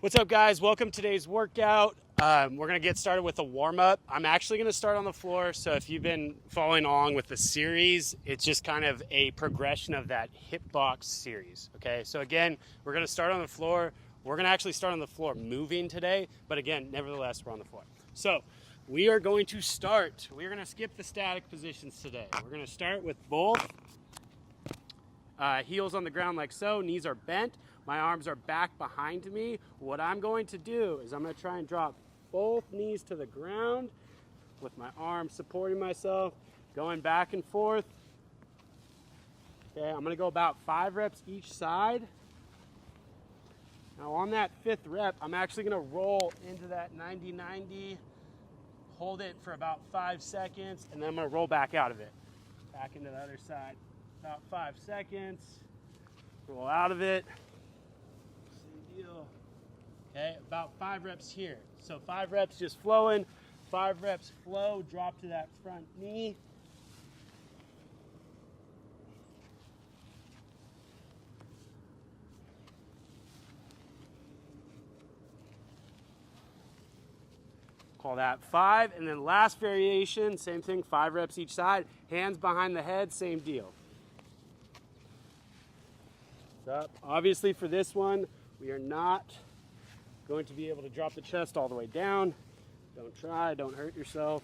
What's up, guys? Welcome to today's workout. We're going to get started with a warm-up. I'm actually going to start on the floor, so if you've been following along with the series, it's just kind of a progression of that hip box series, okay? So again, we're going to start on the floor. We're going to actually start on the floor moving today, but again, nevertheless, we're on the floor. So we are going to start. We're going to skip the static positions today. We're going to start with both heels on the ground like so, knees are bent. My arms are back behind me. What I'm going to do is I'm going to try and drop both knees to the ground with my arms supporting myself, going back and forth. Okay, I'm going to go about 5 reps each side. Now on that 5th rep, I'm actually going to roll into that 90-90, hold it for about 5 seconds, and then I'm going to roll back out of it. Back into the other side. About 5 seconds, roll out of it. Same deal. Okay, about 5 reps here. So 5 reps just flowing, 5 reps flow, drop to that front knee. Call that 5, and then last variation, same thing, 5 reps each side, hands behind the head, same deal. Up. Obviously for this one, we are not going to be able to drop the chest all the way down. Don't try, don't hurt yourself.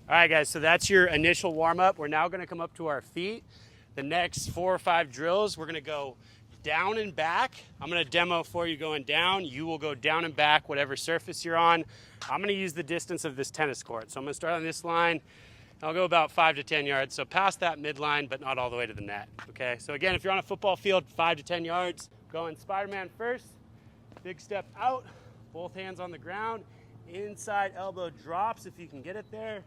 All right, guys, so that's your initial warm-up. We're now gonna come up to our feet. The next 4 or 5 drills, we're gonna go down and back. I'm gonna demo for you going down. You will go down and back, whatever surface you're on. I'm gonna use the distance of this tennis court. So I'm gonna start on this line. I'll go about 5 to 10 yards. So past that midline, but not all the way to the net, okay? So again, if you're on a football field, 5 to 10 yards, going Spider-Man first. Big step out, both hands on the ground. Inside elbow drops if you can get it there.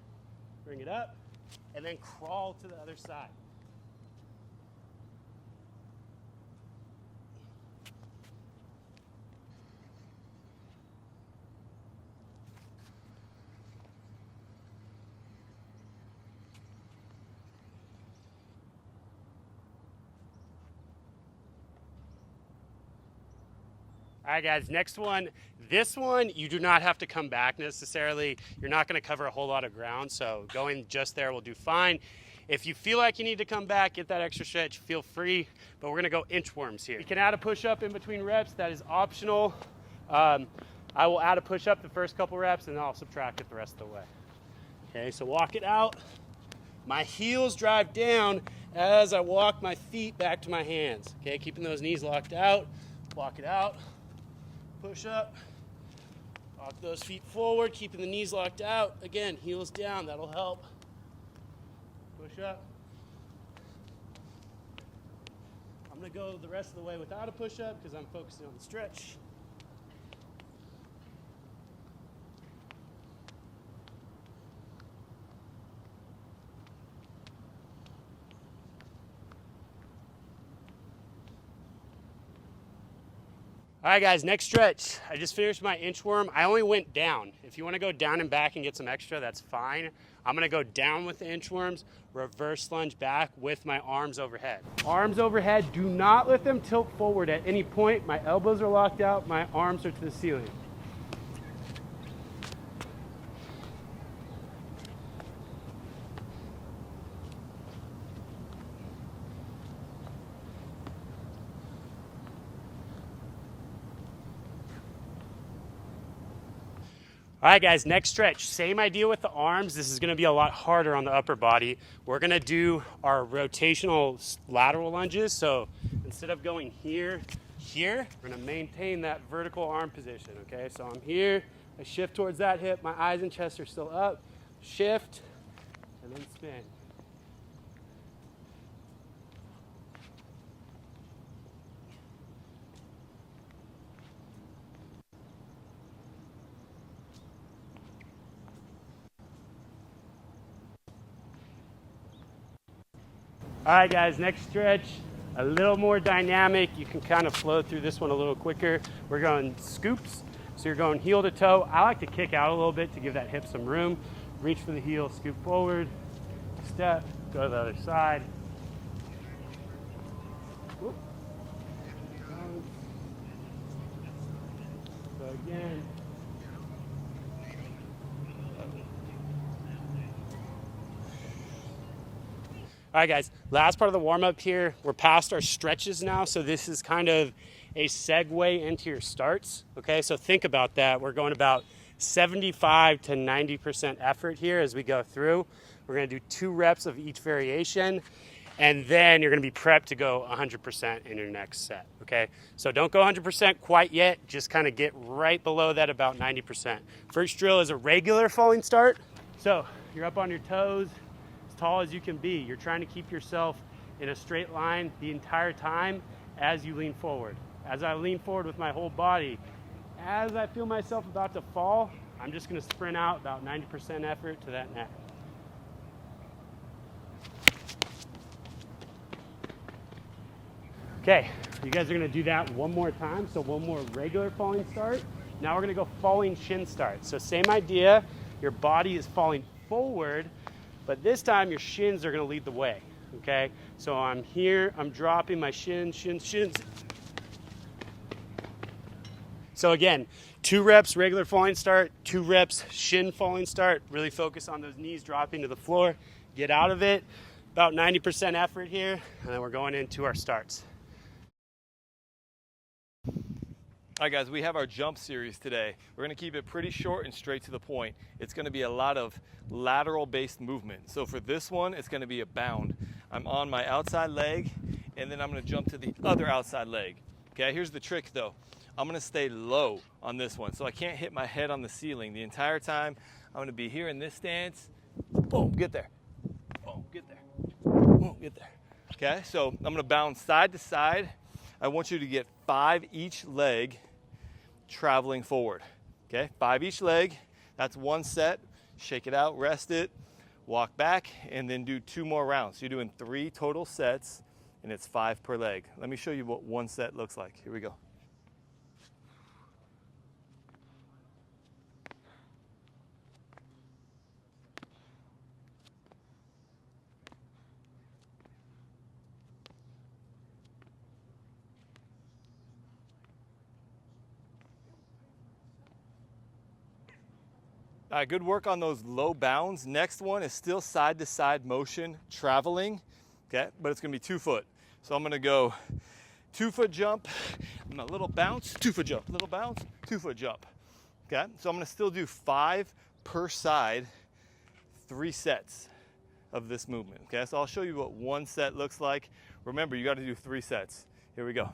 Bring it up, and then crawl to the other side. All right, guys, next one. This one, you do not have to come back necessarily. You're not going to cover a whole lot of ground, so going just there will do fine. If you feel like you need to come back, get that extra stretch, feel free, but we're going to go inchworms here. You can add a push-up in between reps. That is optional. I will add a push-up the first couple reps, and then I'll subtract it the rest of the way. Okay, so walk it out. My heels drive down as I walk my feet back to my hands. Okay, keeping those knees locked out. Walk it out. Push up, walk those feet forward, keeping the knees locked out. Again, heels down, that'll help. Push up. I'm gonna go the rest of the way without a push up because I'm focusing on the stretch. All right, guys, next stretch. I just finished my inchworm. I only went down. If you want to go down and back and get some extra, that's fine. I'm going to go down with the inchworms, reverse lunge back with my arms overhead. Arms overhead, do not let them tilt forward at any point. My elbows are locked out, my arms are to the ceiling. All right, guys, next stretch. Same idea with the arms. This is gonna be a lot harder on the upper body. We're gonna do our rotational lateral lunges. So instead of going here, we're gonna maintain that vertical arm position, okay? So I'm here, I shift towards that hip, my eyes and chest are still up, shift, and then spin. All right, guys, next stretch, a little more dynamic. You can kind of flow through this one a little quicker. We're going scoops. So you're going heel to toe. I like to kick out a little bit to give that hip some room. Reach for the heel, scoop forward, step, go to the other side. Whoop. So again. All right, guys, last part of the warm-up here. We're past our stretches now, so this is kind of a segue into your starts, okay? So think about that. We're going about 75 to 90% effort here as we go through. We're gonna do 2 reps of each variation, and then you're gonna be prepped to go 100% in your next set, okay? So don't go 100% quite yet, just kind of get right below that, about 90%. First drill is a regular falling start. So you're up on your toes, as tall as you can be. You're trying to keep yourself in a straight line the entire time as you lean forward. As I lean forward with my whole body, as I feel myself about to fall, I'm just gonna sprint out about 90% effort to that neck. Okay, you guys are gonna do that one more time. So one more regular falling start. Now we're gonna go falling shin start. So same idea, your body is falling forward, but this time your shins are gonna lead the way, okay? So I'm here, I'm dropping my shins. So again, 2 reps regular falling start, 2 reps shin falling start. Really focus on those knees dropping to the floor. Get out of it. About 90% effort here, and then we're going into our starts. All right, guys, we have our jump series today. We're gonna keep it pretty short and straight to the point. It's gonna be a lot of lateral-based movement. So for this one, it's gonna be a bound. I'm on my outside leg, and then I'm gonna jump to the other outside leg. Okay, here's the trick though. I'm gonna stay low on this one, so I can't hit my head on the ceiling the entire time. I'm gonna be here in this stance. Boom, get there. Boom, get there. Boom, get there. Okay, so I'm gonna bounce side to side. I want you to get 5 each leg traveling forward. Okay, 5 each leg. That's 1 set. Shake it out, rest it, walk back, and then do 2 more rounds. So you're doing 3 total sets, and it's 5 per leg. Let me show you what 1 set looks like. Here we go. All right, good work on those low bounds. Next one is still side to side motion traveling, okay? But it's gonna be 2 foot. So I'm gonna go 2 foot jump, a little bounce, 2 foot jump, little bounce, 2 foot jump, okay? So I'm gonna still do 5 per side, 3 sets of this movement, okay? So I'll show you what 1 set looks like. Remember, you gotta do 3 sets. Here we go.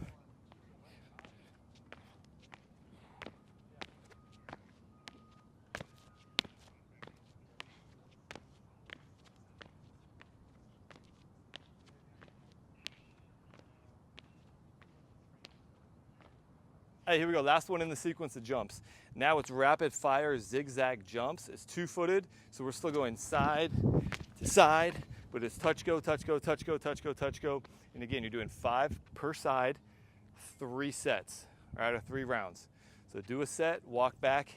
Hey, here we go, last one in the sequence of jumps. Now it's rapid fire zigzag jumps. It's 2-footed, so we're still going side to side, but it's touch, go, touch, go, touch, go, touch, go, touch, go. And again, you're doing 5 per side, 3 sets, all right, or 3 rounds. So do a set, walk back,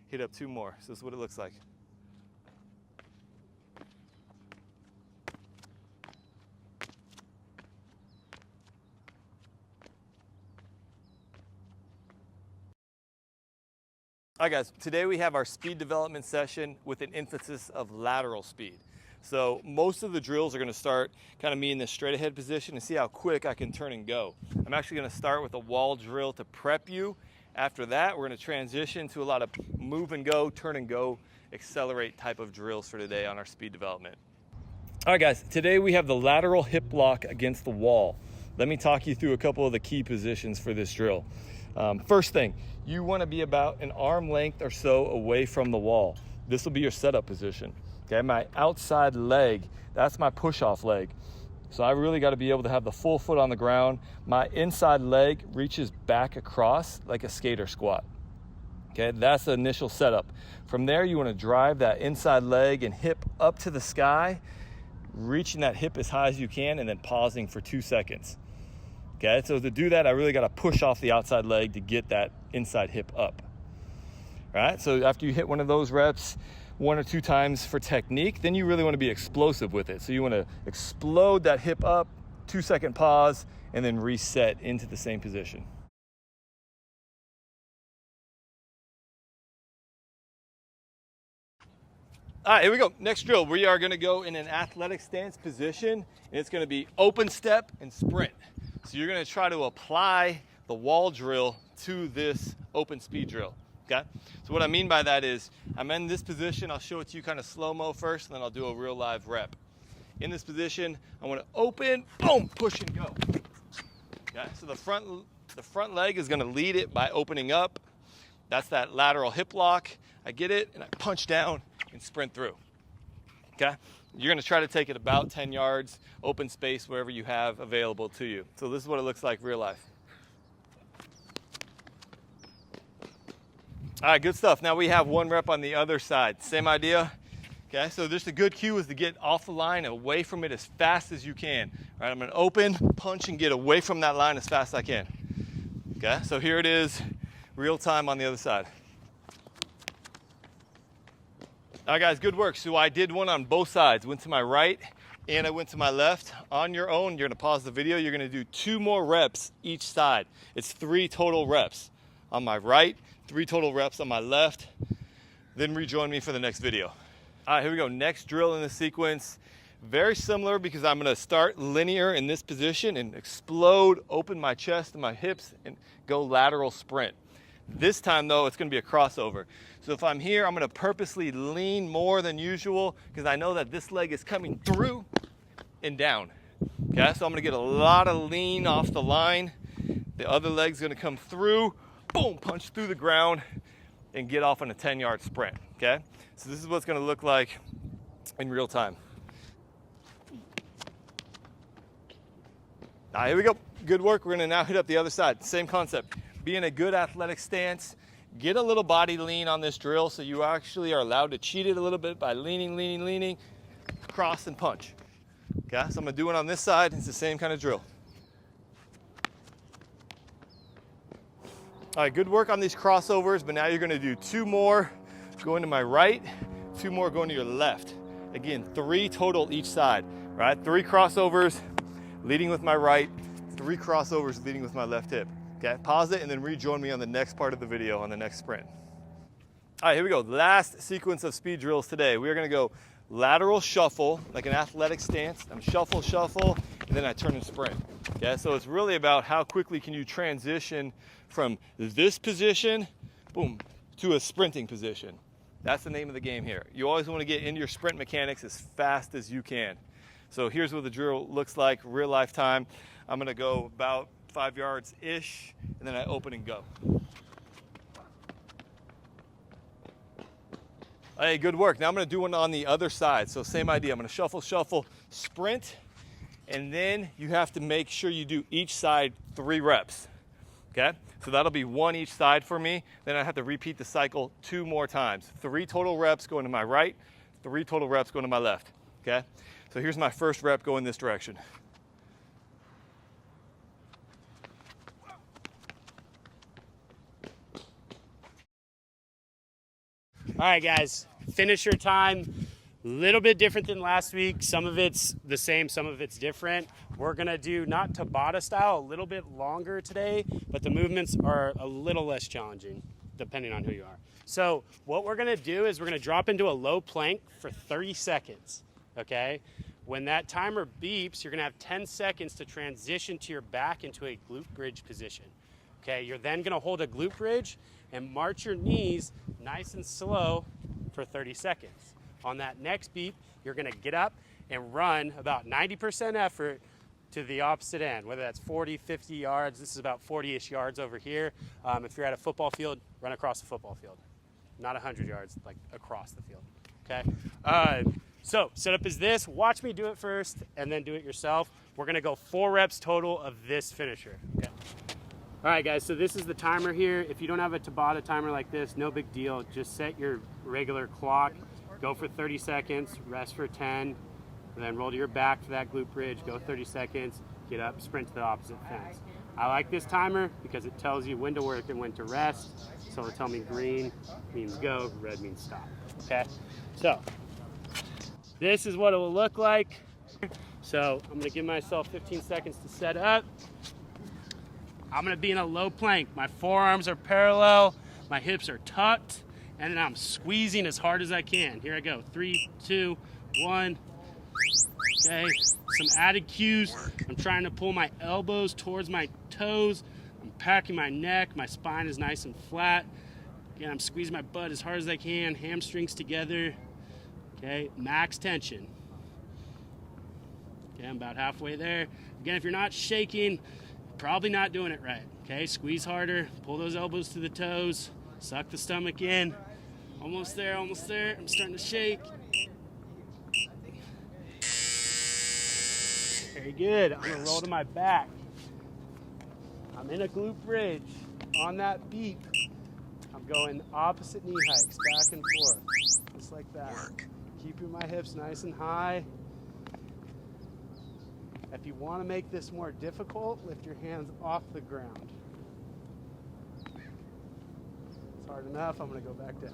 hit up 2 more. So this is what it looks like. All right, guys, today we have our speed development session with an emphasis of lateral speed. So most of the drills are gonna start kind of me in this straight ahead position and see how quick I can turn and go. I'm actually gonna start with a wall drill to prep you. After that, we're gonna transition to a lot of move and go, turn and go, accelerate type of drills for today on our speed development. All right, guys, today we have the lateral hip lock against the wall. Let me talk you through a couple of the key positions for this drill. First thing, you want to be about an arm length or so away from the wall. This will be your setup position. Okay, my outside leg, that's my push-off leg. So I really got to be able to have the full foot on the ground. My inside leg reaches back across like a skater squat. Okay, that's the initial setup. From there, you want to drive that inside leg and hip up to the sky, reaching that hip as high as you can, and then pausing for 2 seconds. Okay, so to do that, I really got to push off the outside leg to get that inside hip up. All right, so after you hit one of those reps, 1 or 2 times for technique, then you really want to be explosive with it. So you want to explode that hip up, 2-second pause, and then reset into the same position. All right, here we go. Next drill, we are going to go in an athletic stance position, and it's going to be open step and sprint. So you're going to try to apply the wall drill to this open speed drill, okay? So what I mean by that is I'm in this position. I'll show it to you kind of slow-mo first, and then I'll do a real live rep. In this position, I want to open, boom, push and go. Okay, so the front leg is going to lead it by opening up. That's that lateral hip lock. I get it, and I punch down and sprint through, okay? You're gonna try to take it about 10 yards, open space, wherever you have available to you. So this is what it looks like real life. All right, good stuff. Now we have 1 rep on the other side. Same idea, okay? So just a good cue is to get off the line, away from it as fast as you can. All right, I'm gonna open, punch, and get away from that line as fast as I can. Okay, so here it is, real time on the other side. All right, guys, good work. So I did one on both sides. Went to my right and I went to my left. On your own, you're gonna pause the video. You're gonna do 2 more reps each side. It's 3 total reps. On my right, 3 total reps on my left. Then rejoin me for the next video. All right, here we go. Next drill in the sequence. Very similar because I'm gonna start linear in this position and explode, open my chest and my hips and go lateral sprint. This time though, it's gonna be a crossover. So if I'm here, I'm gonna purposely lean more than usual because I know that this leg is coming through and down. Okay, so I'm gonna get a lot of lean off the line. The other leg's gonna come through, boom, punch through the ground and get off on a 10-yard sprint, okay? So this is what it's gonna look like in real time. All right, here we go. Good work. We're gonna now hit up the other side. Same concept. Be in a good athletic stance. Get a little body lean on this drill so you actually are allowed to cheat it a little bit by leaning, cross and punch. Okay, so I'm gonna do it on this side. It's the same kind of drill. All right, good work on these crossovers, but now you're gonna do 2 more going to my right, 2 more going to your left. Again, 3 total each side, right? 3 crossovers, leading with my right, 3 crossovers leading with my left hip. Okay, pause it and then rejoin me on the next part of the video on the next sprint. All right, here we go. Last sequence of speed drills today. We are gonna go lateral shuffle, like an athletic stance. I'm shuffle, and then I turn and sprint. Okay, so it's really about how quickly can you transition from this position, boom, to a sprinting position. That's the name of the game here. You always wanna get into your sprint mechanics as fast as you can. So here's what the drill looks like, real life time. I'm gonna go about 5 yards-ish, and then I open and go. Hey, good work. Now I'm gonna do one on the other side. So same idea, I'm gonna shuffle, sprint, and then you have to make sure you do each side 3 reps, okay? So that'll be 1 each side for me. Then I have to repeat the cycle 2 more times. 3 total reps going to my right, 3 total reps going to my left, okay? So here's my first rep going this direction. All right, guys, finisher time. A little bit different than last week. Some of it's the same, some of it's different. We're gonna do not Tabata style, a little bit longer today, but the movements are a little less challenging depending on who you are. So what we're gonna do is we're gonna drop into a low plank for 30 seconds, okay? When that timer beeps, you're gonna have 10 seconds to transition to your back into a glute bridge position. Okay, you're then gonna hold a glute bridge and march your knees nice and slow for 30 seconds. On that next beep, you're gonna get up and run about 90% effort to the opposite end, whether that's 40, 50 yards. This is about 40-ish yards over here. If you're at a football field, run across the football field. Not 100 yards, like across the field, okay? So setup is this. Watch me do it first and then do it yourself. We're gonna go 4 reps total of this finisher, okay? All right, guys, so this is the timer here. If you don't have a Tabata timer like this, no big deal. Just set your regular clock, go for 30 seconds, rest for 10, and then roll to your back for that glute bridge, go 30 seconds, get up, sprint to the opposite fence. I like this timer because it tells you when to work and when to rest. So it'll tell me green means go, red means stop. Okay, so this is what it will look like. So I'm gonna give myself 15 seconds to set up. I'm gonna be in a low plank. My forearms are parallel, my hips are tucked, and then I'm squeezing as hard as I can. Here I go, 3, 2, 1. Okay, some added cues. I'm trying to pull my elbows towards my toes. I'm packing my neck, my spine is nice and flat. Again, I'm squeezing my butt as hard as I can, hamstrings together. Okay, max tension. Okay, I'm about halfway there. Again, if you're not shaking, probably not doing it right. Okay, squeeze harder, pull those elbows to the toes, suck the stomach in. Almost there, almost there. I'm starting to shake. Very good. I'm gonna roll to my back. I'm in a glute bridge. On that beat, I'm going opposite knee hikes, back and forth, just like that. Keeping my hips nice and high. If you want to make this more difficult, lift your hands off the ground. It's hard enough. I'm going to go back down.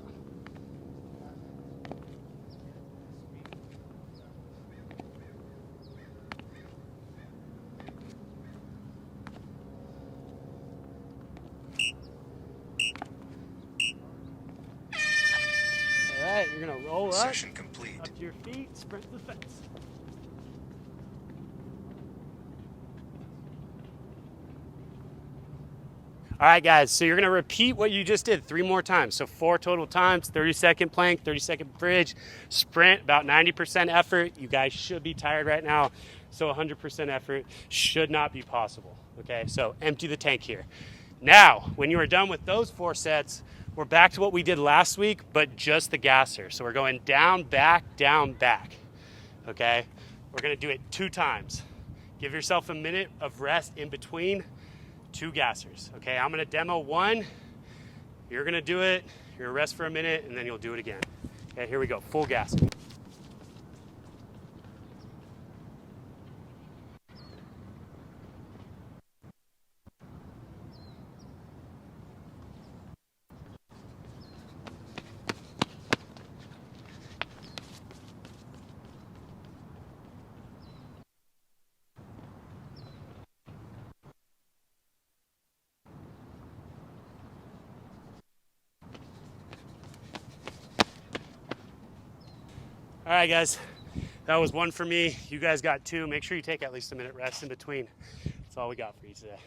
All right, you're going to roll up, Session complete. up to your feet, sprint to the fence. All right, guys, so you're gonna repeat what you just did 3 more times. So 4 total times, 30-second plank, 30-second bridge, sprint, about 90% effort. You guys should be tired right now, so 100% effort should not be possible, okay? So empty the tank here. Now, when you are done with those 4 sets, we're back to what we did last week, but just the gasser. So we're going down, back, okay? We're gonna do it 2 times. Give yourself a minute of rest in between 2 gassers. Okay, I'm gonna demo 1. You're gonna do it, you're gonna rest for a minute, and then you'll do it again. Okay, here we go, full gas. All right, guys, that was 1 for me. You guys got 2. Make sure you take at least a minute rest in between. That's all we got for you today.